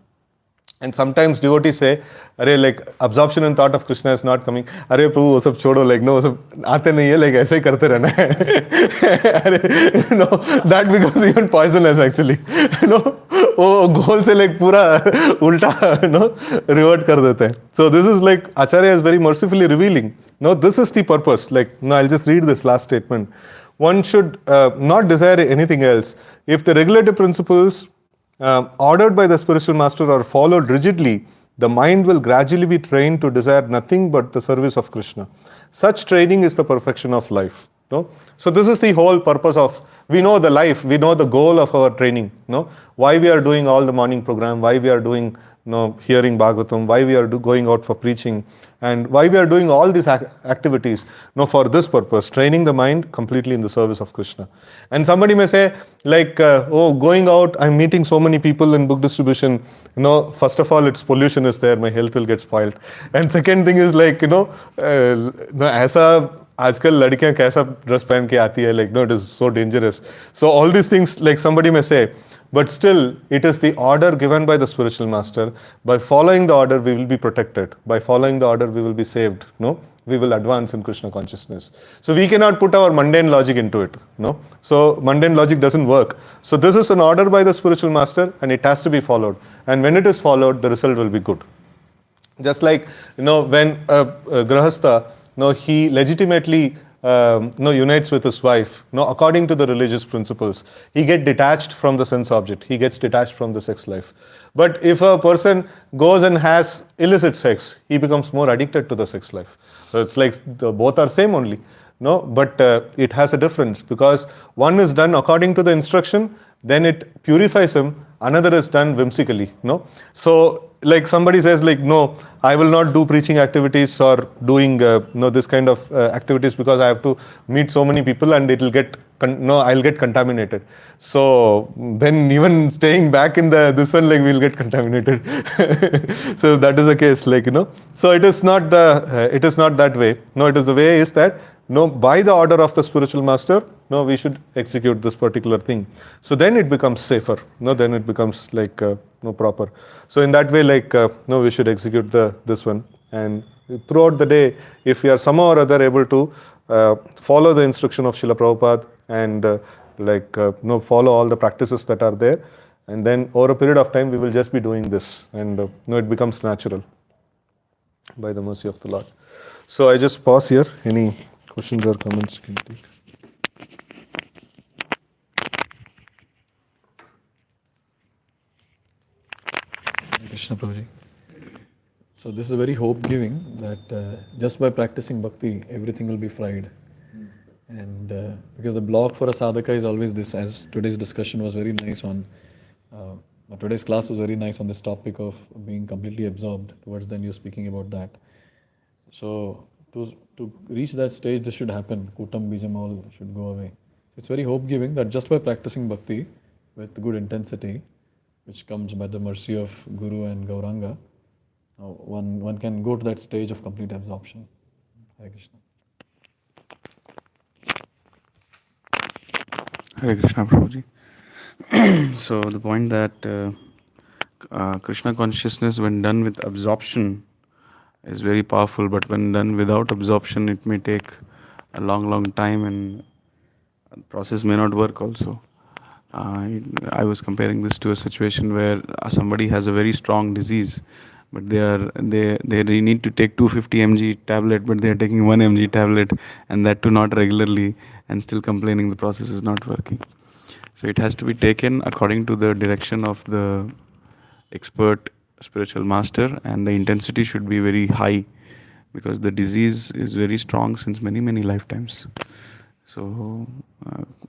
And sometimes devotees say, "अरे like absorption and thought of Krishna is not coming. अरे प्रभु वो सब छोड़ो, like no वो सब आते नहीं है, like ऐसे ही करते रहना है." अरे no, that becomes even poisonous actually. No, वो गोल से like पूरा उल्टा no revert कर देते हैं. So this is like Acharya is very mercifully revealing. No, this is the purpose. Like no, I'll just read this last statement. One should not desire anything else. If the regulative principles ordered by the spiritual master are followed rigidly, the mind will gradually be trained to desire nothing but the service of Krishna. Such training is the perfection of life. No? So this is the whole purpose of, we know the life, we know the goal of our training. No? Why we are doing all the morning program, why we are doing hearing Bhagavatam, why we are going out for preaching, and why we are doing all these activities. For this purpose, training the mind completely in the service of Krishna. And somebody may say, like, going out, I'm meeting so many people in book distribution. First of all, it's pollution is there, my health will get spoiled. And second thing is like, ऐसा आजकल लड़कियां कैसा dress पहन के आती है, like no, it is so dangerous. So all these things, like somebody may say, but still it is the order given by the spiritual master. By following the order we will be protected, by following the order we will be saved. We will advance in Krishna consciousness. So we cannot put our mundane logic into it. So mundane logic doesn't work. So this is an order by the spiritual master and it has to be followed, and when it is followed the result will be good. Just like when a grahastha, he legitimately unites with his wife, according to the religious principles. He gets detached from the sense object. He gets detached from the sex life. But if a person goes and has illicit sex, he becomes more addicted to the sex life. So it's like both are same only. But it has a difference, because one is done according to the instruction, then it purifies him. Another is done whimsically. So like somebody says, like, no, I will not do preaching activities or doing this kind of activities because I have to meet so many people and it will get I'll get contaminated. So then even staying back in this one, like, we'll get contaminated. So that is the case, like, so it is not that way. No, it is the way is that by the order of the spiritual master, we should execute this particular thing. So then it becomes safer. Then it becomes like proper. So in that way, like we should execute this one. And throughout the day, if we are somehow or other able to follow the instruction of Srila Prabhupada and follow all the practices that are there, and then over a period of time we will just be doing this, and it becomes natural by the mercy of the Lord. So I just pause here. Any questions or comments you can take? Krishna Prabhuji. So this is very hope-giving that just by practicing bhakti, everything will be fried. And because the block for a sadhaka is always this, as today's discussion was very nice on, today's class was very nice on this topic of being completely absorbed. Towards then you're speaking about that. So to reach that stage, this should happen. Kutam Bijam all should go away. It's very hope-giving that just by practicing bhakti with good intensity, which comes by the mercy of Guru and Gauranga, one can go to that stage of complete absorption. Hare Krishna. Hare Krishna, Prabhuji. So the point that Krishna consciousness, when done with absorption, is very powerful, but when done without absorption, it may take a long time and the process may not work also. I was comparing this to a situation where somebody has a very strong disease, but they need to take 250 mg tablet, but they are taking 1 mg tablet, and that too not regularly, and still complaining the process is not working. So it has to be taken according to the direction of the expert spiritual master, and the intensity should be very high, because the disease is very strong since many lifetimes. So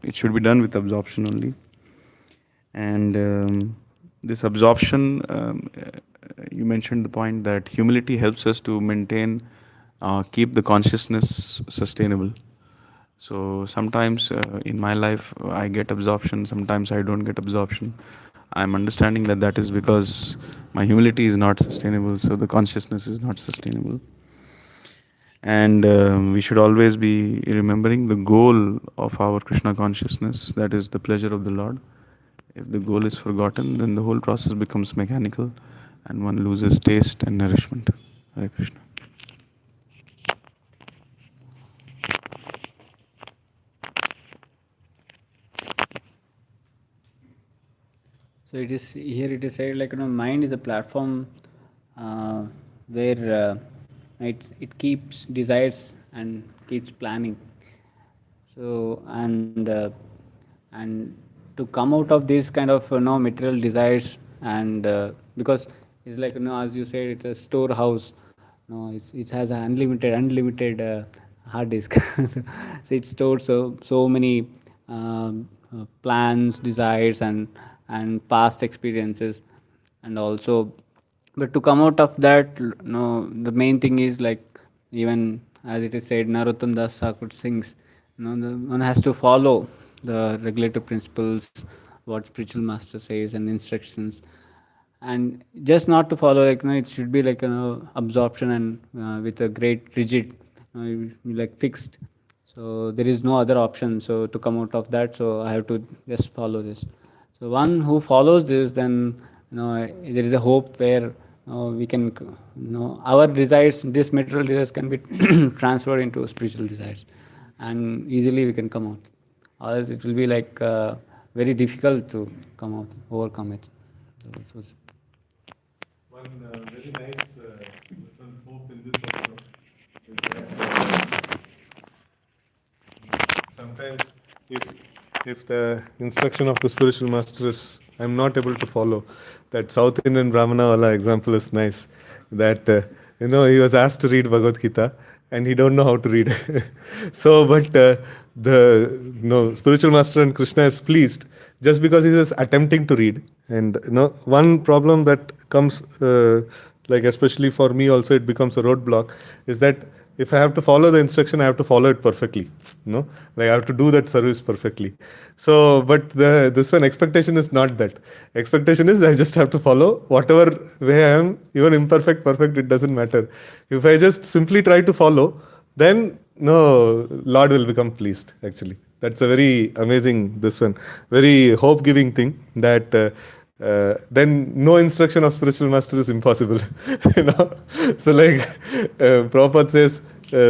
it should be done with absorption only. And this absorption, you mentioned the point that humility helps us to maintain, keep the consciousness sustainable. So sometimes in my life I get absorption, sometimes I don't get absorption. I'm understanding that is because my humility is not sustainable, so the consciousness is not sustainable. And we should always be remembering the goal of our Krishna consciousness, that is the pleasure of the Lord. If the goal is forgotten, then the whole process becomes mechanical and one loses taste and nourishment. Hare Krishna. So it is here. It is said like mind is a platform where it keeps desires and keeps planning. So and to come out of this kind of material desires and because it's like as you said, it's a storehouse. It has an unlimited hard disk. So it stores so many plans, desires, and past experiences, and also, but to come out of that, the main thing is like, even as it is said, Narottam Das Thakur sings, one has to follow the regulative principles, what spiritual master says and instructions, and just not to follow like it should be like absorption and with a great rigid, like fixed. So there is no other option. So to come out of that, so I have to just follow this. So one who follows this, then there is a hope where we can, our desires, this material desires can be transferred into spiritual desires, and easily we can come out. Otherwise, it will be like very difficult to come out, overcome it. So this was one very nice this one hope in this also is that sometimes if the instruction of the spiritual master is I'm not able to follow, that South Indian Brahmana wala example is nice, that he was asked to read Bhagavad Gita and he don't know how to read. So but the spiritual master and Krishna is pleased just because he was attempting to read. And one problem that comes like especially for me also, it becomes a roadblock, is that if I have to follow the instruction, I have to follow it perfectly. Like I have to do that service perfectly. So, but this one expectation is not that. Expectation is I just have to follow whatever way I am, even imperfect, perfect, it doesn't matter. If I just simply try to follow, then Lord will become pleased. Actually, that's a very amazing, this one, very hope-giving thing, that then no instruction of spiritual master is impossible. So like Prabhupada says,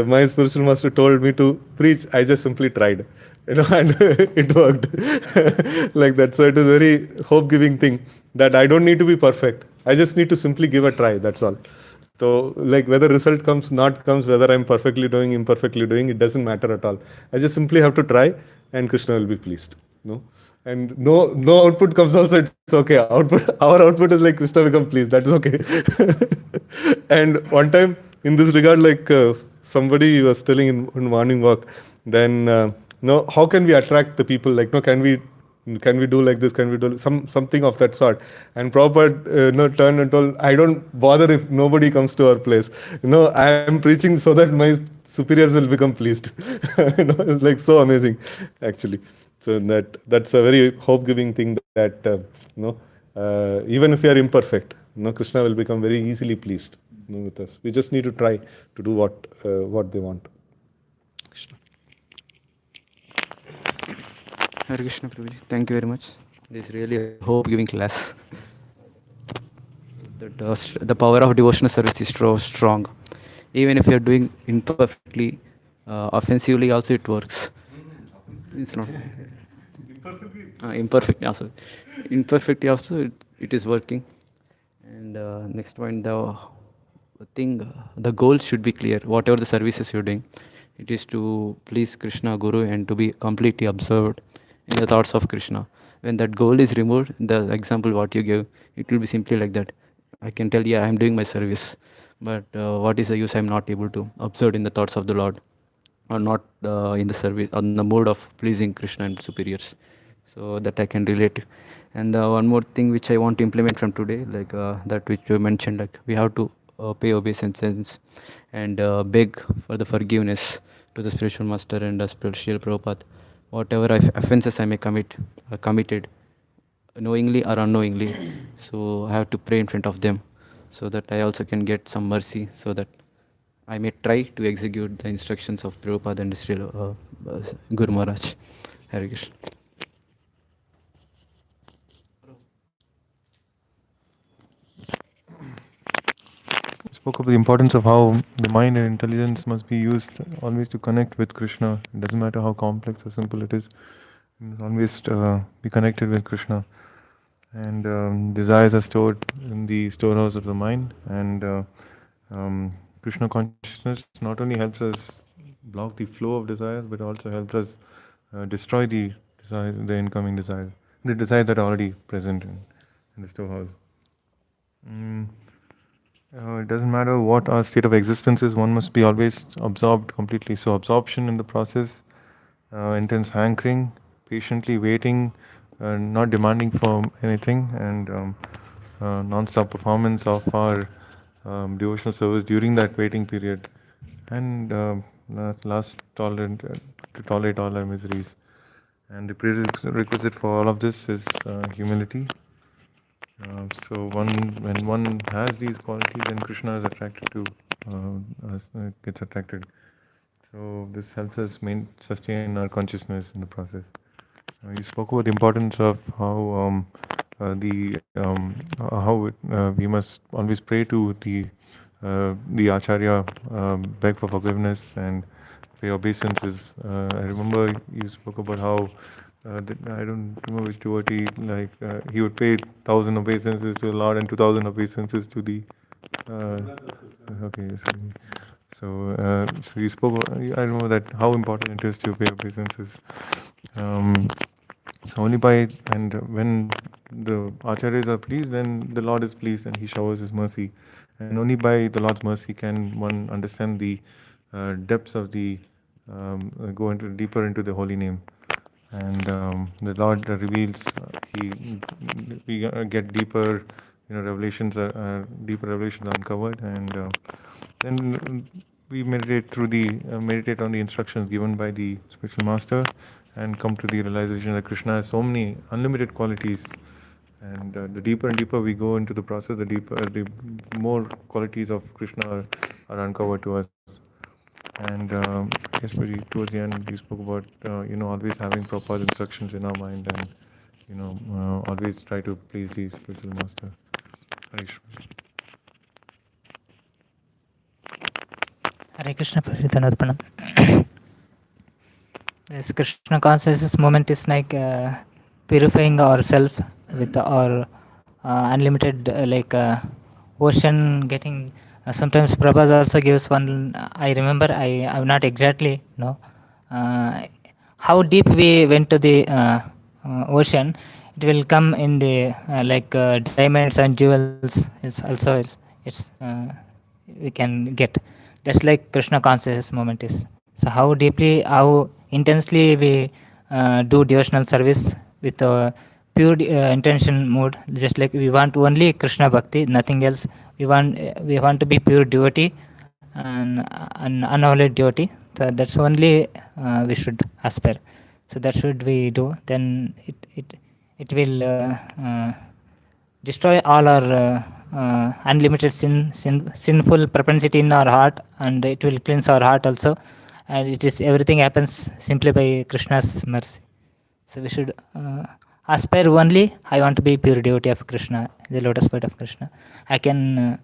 my spiritual master told me to preach, I just simply tried, and it worked. Like that. So it is a very hope-giving thing, that I don't need to be perfect, I just need to simply give a try, that's all. So like whether result comes, not comes, whether I'm perfectly doing, imperfectly doing, it doesn't matter at all. I just simply have to try and Krishna will be pleased. And no output comes also, it's okay. Our output is like Krishna become pleased, that is okay. And one time in this regard, like somebody was telling in morning walk, then how can we attract the people, like can we do like this, can we do something of that sort? And Prabhupada turned and told, I don't bother if nobody comes to our place. I am preaching so that my superiors will become pleased. It's like so amazing, actually. So that's a very hope-giving thing, that even if we are imperfect, Krishna will become very easily pleased with us. We just need to try to do what they want. Krishna. Hare Krishna, Prabhuji. Thank you very much. This is really a hope-giving class. The power of devotional service is so strong. Even if you are doing imperfectly, offensively also it works. It's not imperfect also. Imperfectly also it is working. And next point, the goal should be clear. Whatever the services you're doing, it is to please Krishna, Guru, and to be completely absorbed in the thoughts of Krishna. When that goal is removed, the example what you gave, it will be simply like that. I can tell, yeah, I am doing my service, but what is the use? I am not able to observe in the thoughts of the Lord, or not in the service, on the mode of pleasing Krishna and superiors. So that I can relate. And one more thing which I want to implement from today, like that which you mentioned, like we have to pay obeisance and beg for the forgiveness to the spiritual master and the spiritual Prabhupada. Whatever offenses I may committed, knowingly or unknowingly, so I have to pray in front of them, so that I also can get some mercy, so that I may try to execute the instructions of Prabhupada and Sri Guru Maharaj. Hare Krishna. spoke of the importance of how the mind and intelligence must be used always to connect with Krishna. It doesn't matter how complex or simple it is. It must always be connected with Krishna. And desires are stored in the storehouse of the mind. And Krishna consciousness not only helps us block the flow of desires, but also helps us destroy the desires, the incoming desires, the desires that are already present in the storehouse. It doesn't matter what our state of existence is, one must be always absorbed completely. So absorption in the process, intense hankering, patiently waiting, not demanding for anything, and non-stop performance of our devotional service during that waiting period, and last to tolerate all our miseries. And the prerequisite for all of this is humility. So when one has these qualities, then Krishna is attracted to, gets attracted. So this helps us sustain our consciousness in the process. You spoke about the importance of how we must always pray to the Acharya, beg for forgiveness and pay obeisances. I remember you spoke about how I don't remember which devotee, like he would pay 1,000 obeisances to the Lord and 2,000 obeisances to the. Okay, so you spoke. I remember that how important it is to pay obeisances. So only by and when the acharyas are pleased, then the Lord is pleased and He showers His mercy. And only by the Lord's mercy can one understand the depths of the go into deeper into the holy name. And the Lord reveals. We get deeper, revelations deeper revelations are uncovered, and then we meditate through the meditate on the instructions given by the spiritual master, and come to the realization that Krishna has so many unlimited qualities. And the deeper and deeper we go into the process, the more qualities of Krishna are uncovered to us. And especially towards the end, you spoke about always having proper instructions in our mind, and always try to please the spiritual master. Harish. Hare Krishna, Pranam. This Krishna consciousness moment is like purifying ourselves with our unlimited ocean getting. Sometimes Prabhupada also gives one. I remember. I'm not exactly how deep we went to the ocean. It will come in the diamonds and jewels. It's we can get. Just like Krishna consciousness moment is. So how deeply, how intensely we do devotional service with a pure intention mode. Just like we want only Krishna bhakti, nothing else. We want to be pure devotee and an unholy devotee. So that's only we should aspire. So that should we do. Then it will destroy all our unlimited sinful propensity in our heart, and it will cleanse our heart also. And everything happens simply by Krishna's mercy. So we should aspire only. I want to be pure devotee of Krishna, the lotus feet of Krishna. I can.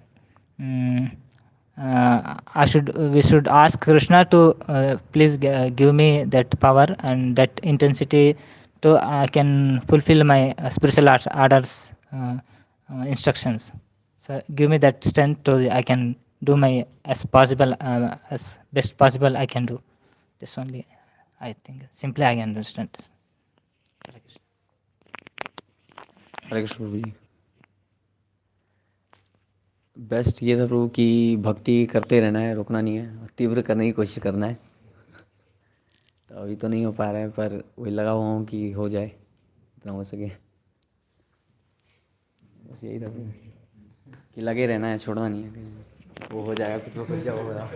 We should ask Krishna to please give me that power and that intensity to I can fulfill my spiritual orders instructions. So give me that strength to I can do my as possible as best possible I can do. This only I think simply I understand. Hare Krishna Prabhu ji. Best ये था प्रभु कि भक्ति करते रहना है, रुकना नहीं है, तीव्र करने की कोशिश करना है। तो अभी तो नहीं हो पा रहा है, पर वही लगा हुआ हूँ कि हो जाए जितना हो सके। बस यही था प्रभु कि लगे रहना है, छोड़ना नहीं है। वो हो जाएगा, कुछ कुछ जब होगा।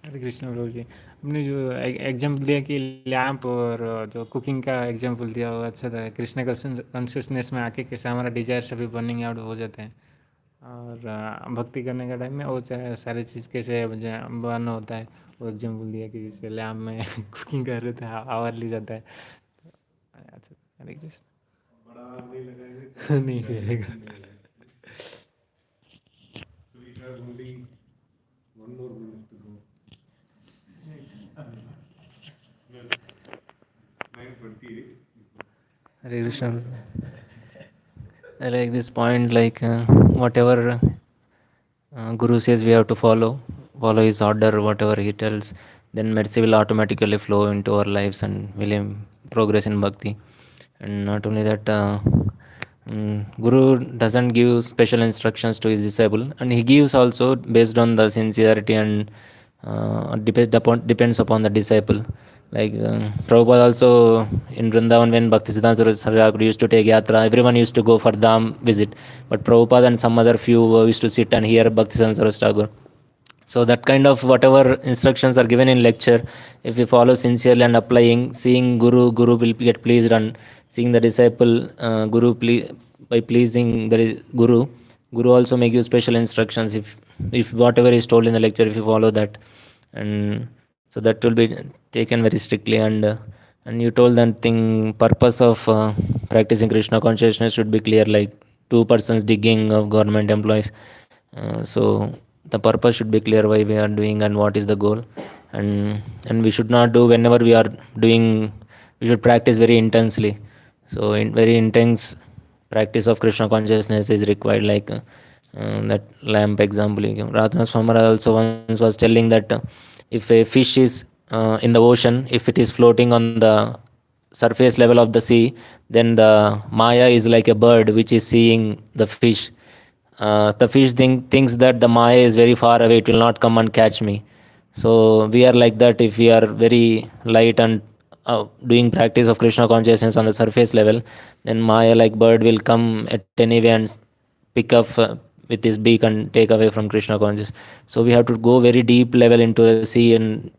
हरे कृष्ण प्रभु जी, हमने जो एग्जाम्पल दिया कि लैम्प और जो कुकिंग का एग्जाम्पल दिया वो अच्छा था। कृष्ण कॉन्शियसनेस में आके कैसे हमारा डिजायर सभी बर्निंग आउट हो जाते हैं, और भक्ति करने का टाइम में वो चाहे सारी चीज़ कैसे बर्न होता है, वो एग्जाम्पल दिया कि जैसे लैम्प में कुकिंग कर रहे थे, आवर ले जाता है। अच्छा, हरे कृष्ण। नहीं रहेगा. So we have only one more minute to go. Yes. 9:28. Hare Krishna. I like this point, like whatever Guru says we have to follow his order, whatever he tells, then mercy will automatically flow into our lives and will progress in bhakti. And not only that, Guru doesn't give special instructions to his disciple, and he gives also based on the sincerity and depends upon the disciple. Like Prabhupada also in Vrindavan, when Bhaktisiddhanta Saraswati used to take yatra, everyone used to go for Dham visit. But Prabhupada and some other few used to sit and hear Bhaktisiddhanta Saraswati. So that kind of whatever instructions are given in lecture, if we follow sincerely and applying, seeing Guru will get pleased, and seeing the disciple, by pleasing the Guru also may give special instructions if whatever is told in the lecture, if you follow that. And so that will be taken very strictly. And you told that thing, purpose of practicing Krishna consciousness should be clear, like 2 persons digging of government employees. So the purpose should be clear, why we are doing and what is the goal. And we should not do, whenever we are doing, we should practice very intensely. So in very intense practice of Krishna consciousness is required, like that lamp example. Radhanath Swamara also once was telling that if a fish is in the ocean, if it is floating on the surface level of the sea, then the Maya is like a bird which is seeing the fish. The fish thinks that the Maya is very far away, it will not come and catch me. So we are like that. If we are very light and doing practice of Krishna consciousness on the surface level, then Maya like bird will come at any way and pick up with his beak and take away from Krishna consciousness. So we have to go very deep level into the sea and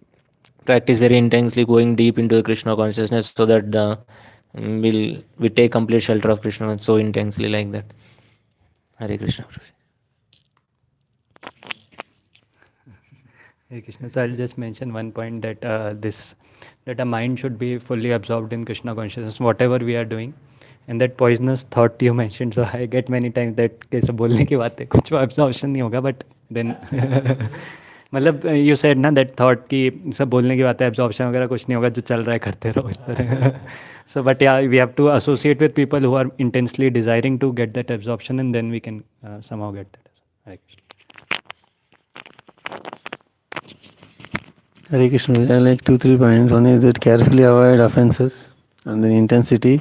practice very intensely, going deep into the Krishna consciousness, so that we take complete shelter of Krishna so intensely, like that. Hare Krishna. Hare Krishna. So I'll just mention one point, that that a mind should be fully absorbed in Krishna consciousness, whatever we are doing. And that poisonous thought you mentioned, so I get many times that कैसे बोलने की बात है, कुछ absorption नहीं होगा, but then मतलब you said ना that thought कि सब बोलने की बात है, absorption वगैरह कुछ नहीं होगा, जो चल रहा है करते रहो इस तरह. So but yeah, we have to associate with people who are intensely desiring to get that absorption, and then we can somehow get that. Hare Krishna. Hare Krishna. I like 2-3 points. One is that carefully avoid offenses, and then intensity.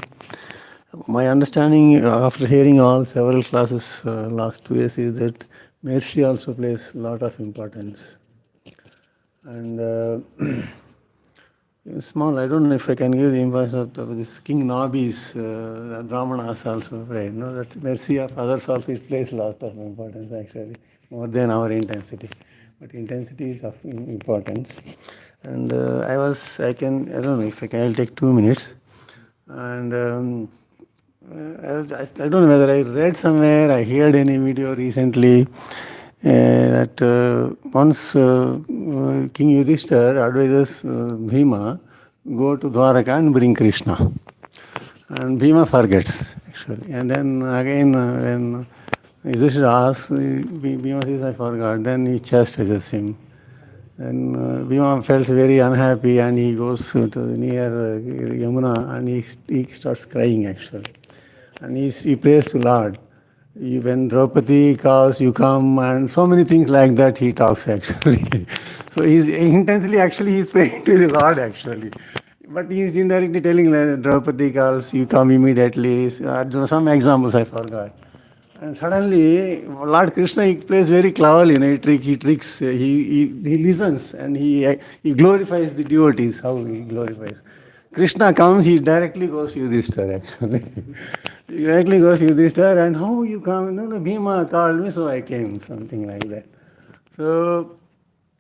My understanding after hearing all several classes last 2 years is that mercy also plays a lot of importance. And small, I don't know if I can give the importance of this King Nabis, Brahmanas also, right? No, that mercy of others also, it plays a lot of importance actually, more than our intensity. But intensity is of importance. And I don't know if I can, I'll take 2 minutes. And I don't know whether I read somewhere, I heard any video recently, that once King Yudhishthira advises Bhima, go to Dwaraka and bring Krishna. And Bhima forgets, actually. And then again, when Yudhishthira asks, Bhima says, I forgot. Then he chastises him. Then Bhima felt very unhappy, and he goes to near Yamuna, and he starts crying, actually. And he prays to Lord. When Draupadi calls, you come, and so many things like that he talks, actually. So he's intensely, actually, he's praying to the Lord, actually. But he's indirectly telling Draupadi calls, you come immediately. Some examples I forgot. And suddenly, Lord Krishna, he plays very cleverly, he tricks, he listens, and he glorifies the devotees, how he glorifies. Krishna comes, he directly goes to Yudhishthira, actually. He directly goes to Yudhishthira, and how you come? No, Bhima called me, so I came, something like that. So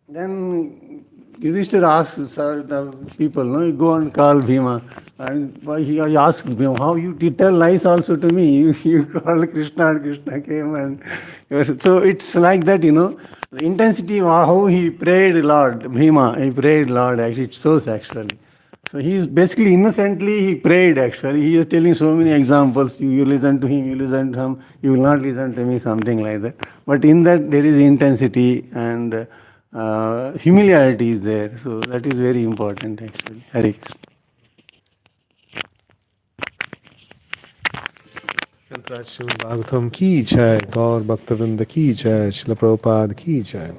then Yudhishthira asks the people, you go and call Bhima. And he asked Bhima, how you tell lies also to me? You called Krishna, and Krishna came. And so it's like that, the intensity of how he prayed Lord, Bhima, he prayed Lord, actually, it shows actually. So he's basically innocently he prayed actually. He is telling so many examples. You listen to him, you listen to him, you will not listen to me, something like that. But in that there is intensity and humility is there. So that is very important actually. Hare Krishna. Shrimad Bhagavatam ki jai, Gaur Bhakta Vrinda ki jai, Srila Prabhupada ki jai.